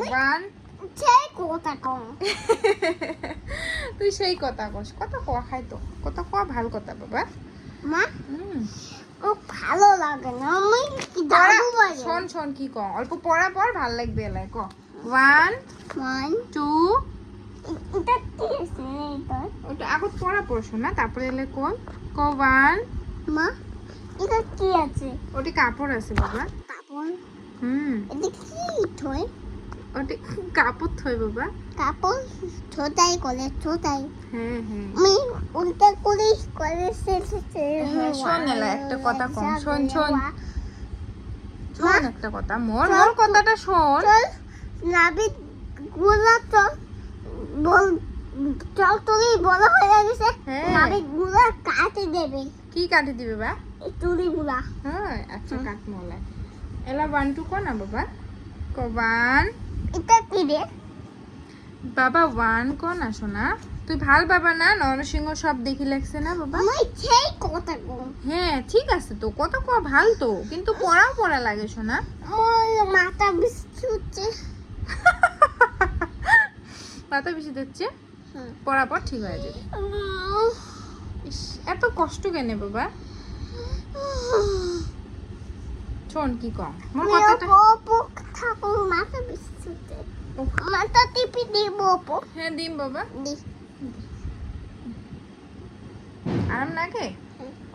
One সেই কথা কম তুই সেই কথা কস কথা কয়া খাই তো কথা কয়া ভাল কথা বাবা মা হুম ও ভালো লাগে না আমি কি দাদু বলে শোন শোন কি ক অল্প পড়া পর ভাল লাগবে এলাই ক 1 2 এটা কি আছে এটা ওটা আগত পড়া পড়ছো না তারপরে এলে কোন ক 1 মা এটা কি আছে ওটি কাপড় আছে বাবা কাপড় হুম এটা কি থই ওটি কাপড় থই বাবা কাপড় ছোটাই করে ছোটাই হ্যাঁ হ্যাঁ আমি উল্টা করে শেষে হ্যাঁ, শোন এলা, একটা কথা কম, শোন, শোন। শোন একটা কথা মোর মোর কথাটা শোন চল নাবিক গুলা তো বল চল তুলি বড় হয়ে গেছে হ্যাঁ। নাবিক গুলা কাটে দেবে কি কাটি দিবে বা এই তুলি গুলা হ্যাঁ আচ্ছা কাট মোলাই এলা 1 2 ক না বাবা ক 1 এটা কি রে বাবা 1 ক না শোনা তুই ভাল বাবা না নরসিংহ সব দেখি লাগছে না বাবা আমি সেই কথা কম হ্যাঁ ঠিক আছে তো কত ক ভাল তো কিন্তু পড়াও পড়া লাগে শোনা আমার মাথা বিস্কুটে মাথা বেশি দিচ্ছে পড়া পর ঠিক হয়ে যাবে ইস, এত কষ্ট কেন বাবা শোন কি কম মোর কথাটা বপো ঠাকুর মাথা বিস্কুটে মাথা টিপি দি বপো হ্যাঁ দিম বাবা দি আরাম লাগে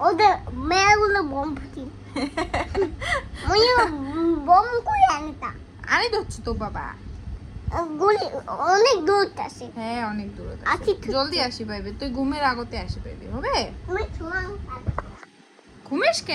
ওদের মেয়েগুলো বম ফুটি মনে বম করে আনতা আনি ধরছি তো বাবা গুলি অনেক দূর আছে হ্যাঁ অনেক দূর আছি তো। জলদি আসি পাইবে তুই ঘুমের আগতে আসি পাইবি হবে আমি ছোঁয়া ঘুমিস কেন